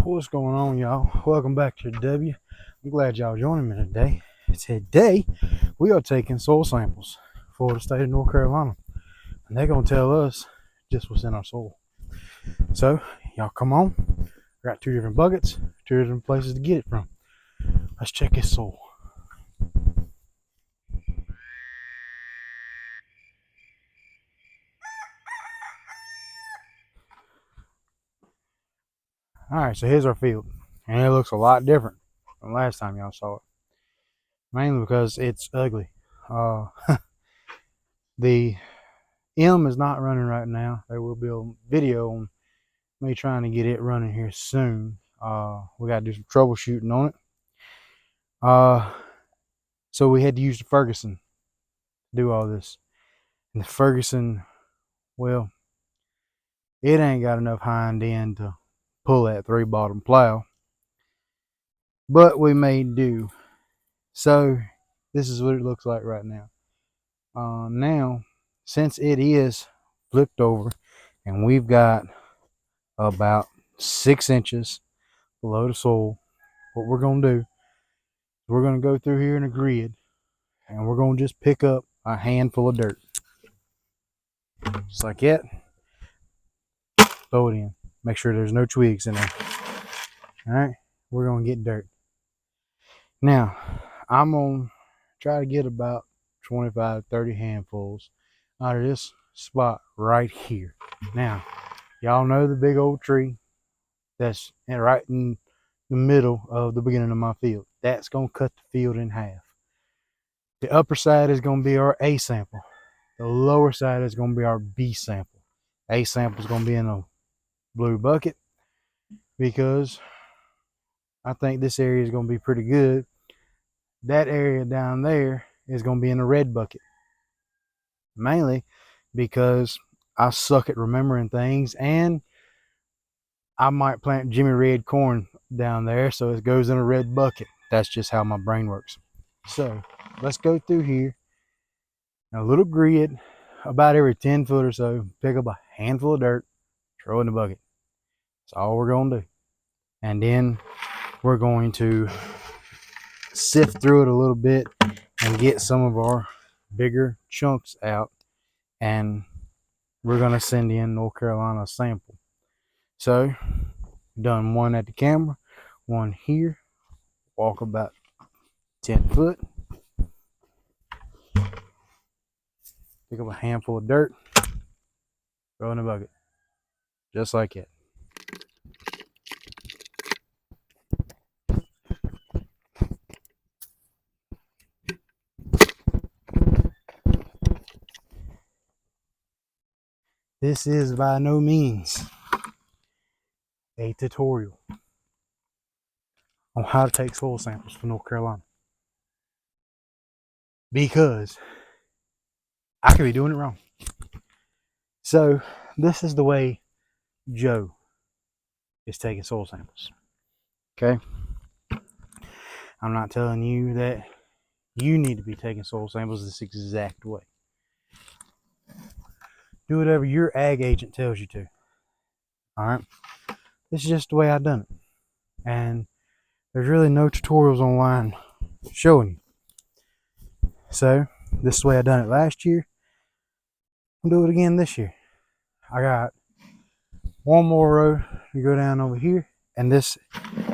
What's going on, y'all? Welcome back to W. I'm glad y'all joining me today. Today, we are taking soil samples for the state of North Carolina, and they're gonna tell us just what's in our soil. So, y'all come on. I got two different buckets, two different places to get it from. Let's check this soil. All right, so here's our field, and it looks a lot different from last time y'all saw it. Mainly because it's ugly. The M is not running right now. There will be a video on me trying to get it running here soon. We got to do some troubleshooting on it. So we had to use the Ferguson to do all this. And the Ferguson, well, it ain't got enough hind end to pull that 3-bottom plow. But we made do. So this is what it looks like right now. Now, since it is flipped over and we've got about 6 inches below the soil, what we're going to do is we're going to go through here in a grid and we're going to just pick up a handful of dirt. Just like that. Throw it in. Make sure there's no twigs in there. Alright, we're going to get dirt. Now, I'm going to try to get about 25-30 handfuls out of this spot right here. Now, y'all know the big old tree that's right in the middle of the beginning of my field. That's going to cut the field in half. The upper side is going to be our A sample. The lower side is going to be our B sample. A sample is going to be in a blue bucket because I think this area is going to be pretty good. That area down there is going to be in a red bucket. Mainly because I suck at remembering things, and I might plant Jimmy Red corn down there so it goes in a red bucket. That's just how my brain works. So let's go through here. A little grid, about every 10 foot or so, pick up a handful of dirt, throw it in the bucket. That's all we're going to do. And then we're going to sift through it a little bit and get some of our bigger chunks out. And we're going to send in North Carolina sample. So, done one at the camera, one here, walk about 10 foot. Pick up a handful of dirt, throw in the bucket, just like that. This is by no means a tutorial on how to take soil samples from North Carolina, because I could be doing it wrong. So this is the way Joe is taking soil samples. Okay, I'm not telling you that you need to be taking soil samples this exact way. Do whatever your ag agent tells you to. All right, this is just the way I've done it, and there's really no tutorials online showing you. So this is the way I done it last year. I'll do it again this year. I got one more row to go down over here, and this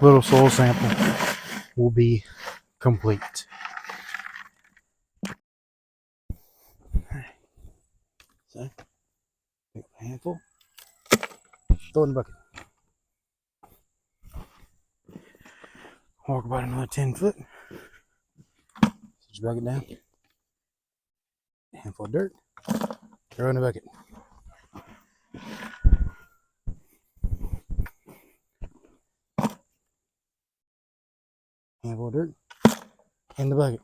little soil sample will be complete. So, pick up a handful, throw it in the bucket. Walk about another 10 foot. Set your bucket down. A handful of dirt, throw in the bucket. Handful of dirt in the bucket.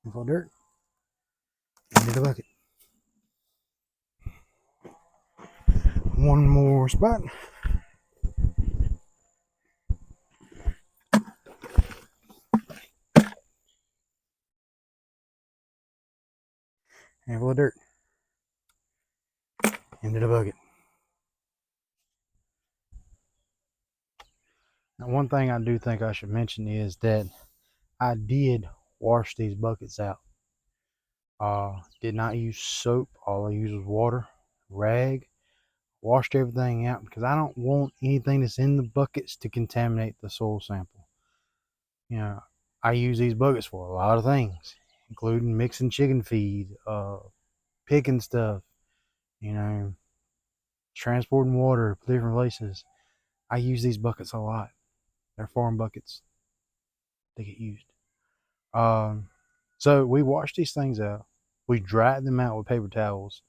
Handful of dirt into the bucket. One more spot. Handful of dirt into the bucket. Now, one thing I do think I should mention is that I did wash these buckets out. Did not use soap. All I used was water, rag. Washed everything out because I don't want anything that's in the buckets to contaminate the soil sample. You know, I use these buckets for a lot of things, including mixing chicken feed, picking stuff, you know, transporting water to different places. I use these buckets a lot. They're farm buckets. They get used. So we wash these things out. We dry them out with paper towels.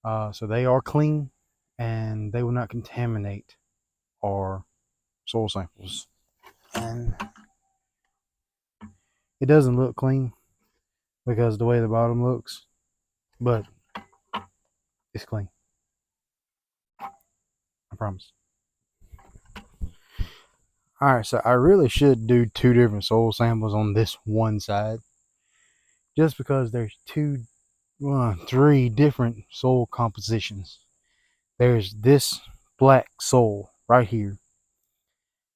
So they are clean and they will not contaminate our soil samples. And it doesn't look clean because of the way the bottom looks, but it's clean. I promise. All right, so I really should do 2 different soil samples on this one side, just because there's 3 different soil compositions. There's this black soil right here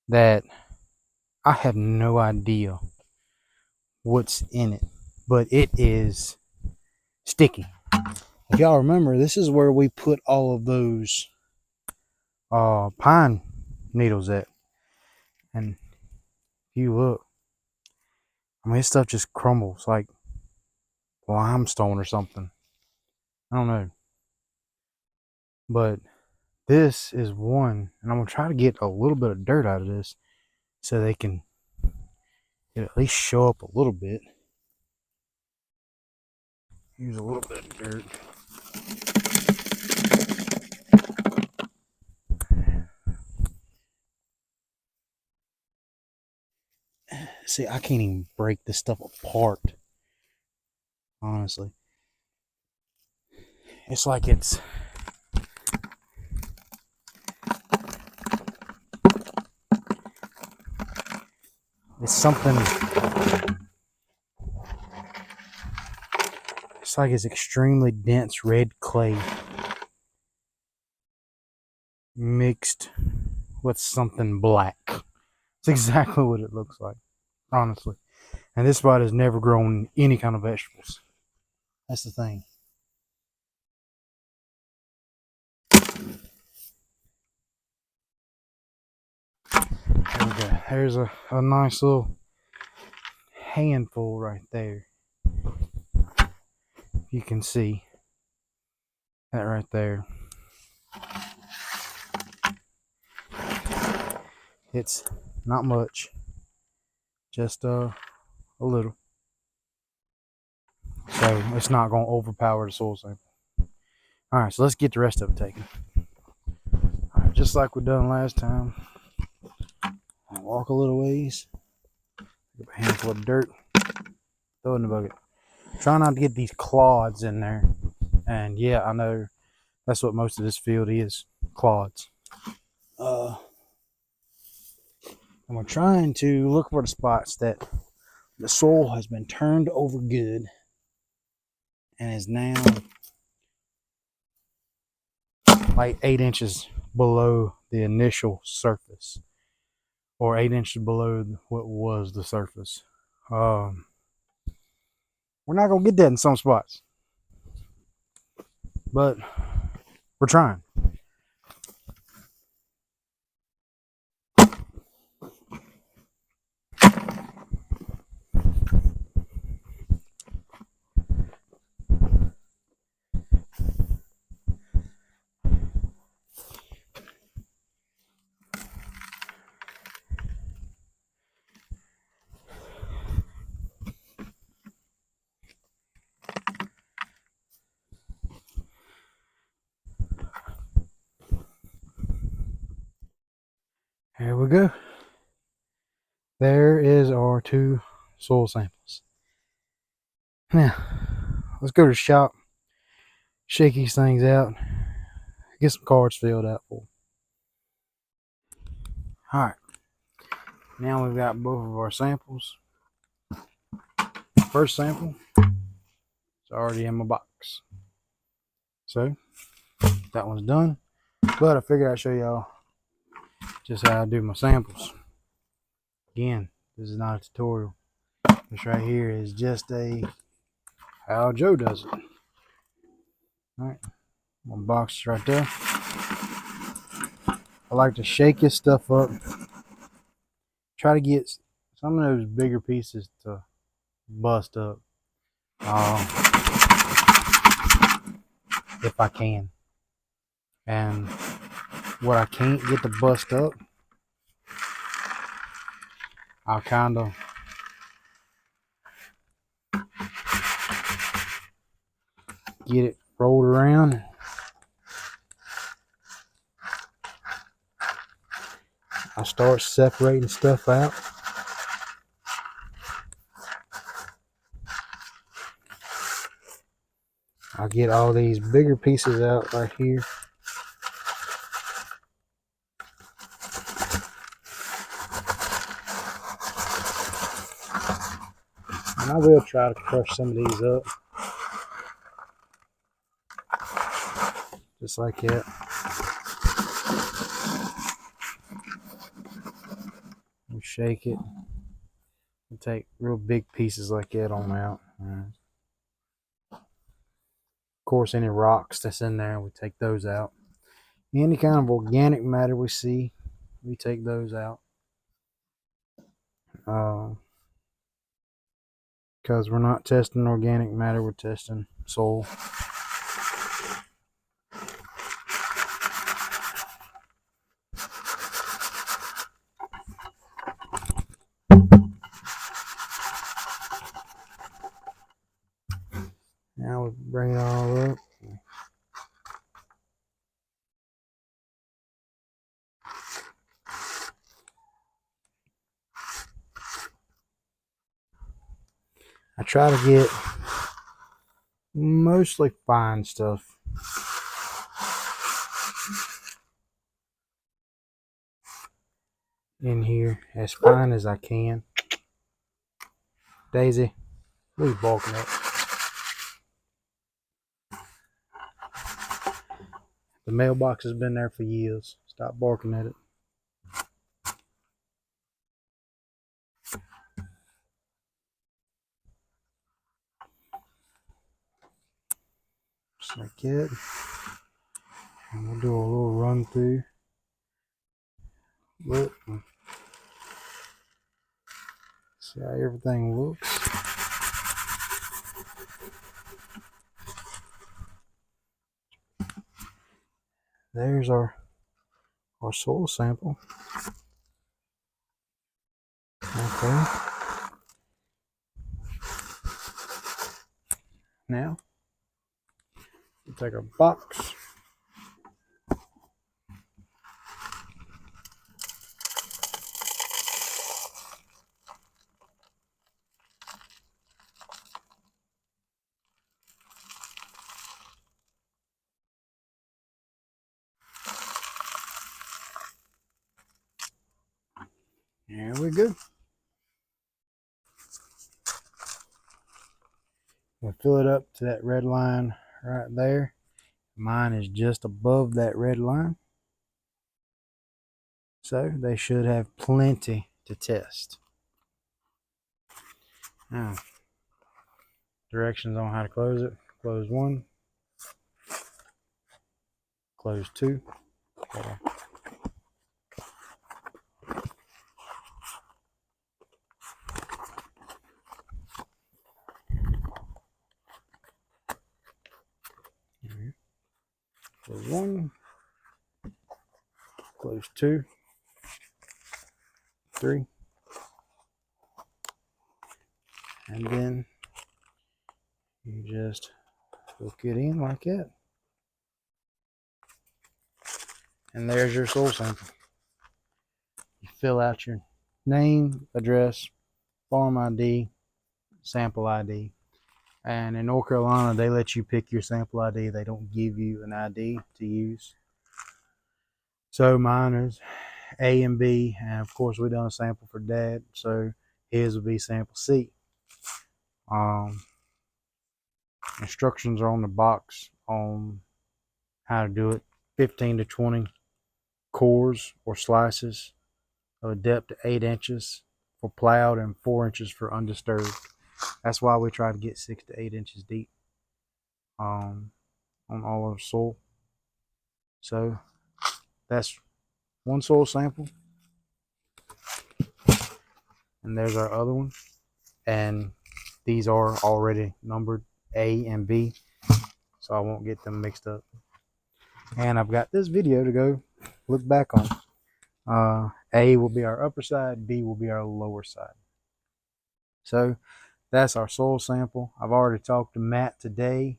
that I have no idea what's in it, but it is sticky. If y'all remember, this is where we put all of those pine needles at. And if you look, I mean, this stuff just crumbles like limestone or something. I don't know. But this is one, and I'm going to try to get a little bit of dirt out of this so they can at least show up a little bit. Use a little bit of dirt. See, I can't even break this stuff apart. Honestly. It's like it's something. It's like it's extremely dense red clay mixed with something black. It's exactly what it looks like, honestly. And this spot has never grown any kind of vegetables. That's the thing. There we go. There's a nice little handful right there. You can see that right there. It's not much, just a little. So it's not going to overpower the soil sample. All right, so let's get the rest of it taken. All right, just like we done last time. I'll walk a little ways, get a handful of dirt, throw it in the bucket. Try not to get these clods in there. And yeah, I know that's what most of this field is, clods. And we're trying to look for the spots that the soil has been turned over good and is now like 8 inches below the initial surface, or 8 inches below what was the surface. We're not gonna get that in some spots, but we're trying. Here we go. There is our 2 soil samples. Now, let's go to the shop, shake these things out, get some cards filled out for them. All right, now we've got both of our samples. First sample is already in my box. So that one's done. But I figured I'd show y'all just how I do my samples. Again, this is not a tutorial. This right here is just a how Joe does it. Alright, my box is right there. I like to shake this stuff up. Try to get some of those bigger pieces to bust up. If I can. And what I can't get to bust up, I'll kind of get it rolled around. I start separating stuff out. I'll get all these bigger pieces out right here. And I will try to crush some of these up. Just like that. And shake it. And take real big pieces like that on out. Of course, any rocks that's in there, we take those out. Any kind of organic matter we see, we take those out. Because we're not testing organic matter, we're testing soil. Now we bring it all up. I try to get mostly fine stuff. In here as fine as I can. Daisy, what are you balking at? The mailbox has been there for years. Stop barking at it. Just like that. And we'll do a little run through. Look. See how everything looks. There's our soil sample. Okay. Now, we take our box. There we go. We'll fill it up to that red line right there. Mine is just above that red line. So they should have plenty to test. Now, directions on how to close it. Close one. Close two. Close one. Close two. Three. And then you just hook it in like that. And there's your soil sample. You fill out your name, address, farm ID, sample ID. And in North Carolina, they let you pick your sample ID. They don't give you an ID to use. So mine is A and B. And of course, we done a sample for Dad. So his will be sample C. Instructions are on the box on how to do it. 15 to 20 cores or slices of a depth of 8 inches for plowed and 4 inches for undisturbed. That's why we try to get 6 to 8 inches deep on all of the soil. So that's one soil sample, and there's our other one. And these are already numbered A and B, so I won't get them mixed up. And I've got this video to go look back on. A will be our upper side, B will be our lower side. So that's our soil sample. I've already talked to Matt today.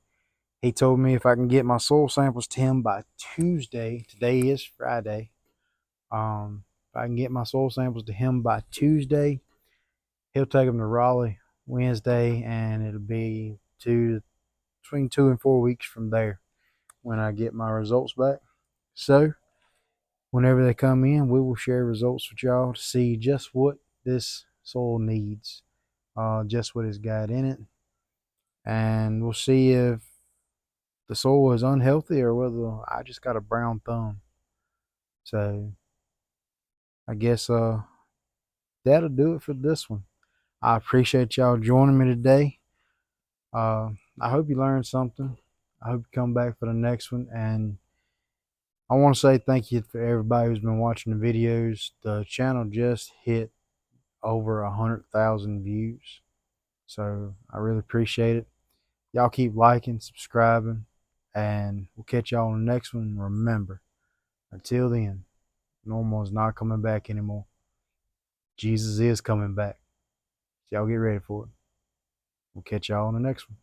He told me if I can get my soil samples to him by Tuesday, today is Friday. If I can get my soil samples to him by Tuesday, he'll take them to Raleigh Wednesday, and it'll be between 2 and 4 weeks from there when I get my results back. So whenever they come in, we will share results with y'all to see just what this soil needs, just what it's got in it, and we'll see if the soil is unhealthy or whether I just got a brown thumb. So I guess that'll do it for this one. I appreciate y'all joining me today. I hope you learned something. I hope you come back for the next one. And I want to say thank you for everybody who's been watching the videos. The channel just hit over 100,000 views. So I really appreciate it. Y'all keep liking, subscribing, and we'll catch y'all on the next one. Remember, until then, normal is not coming back anymore. Jesus is coming back. So y'all get ready for it. We'll catch y'all on the next one.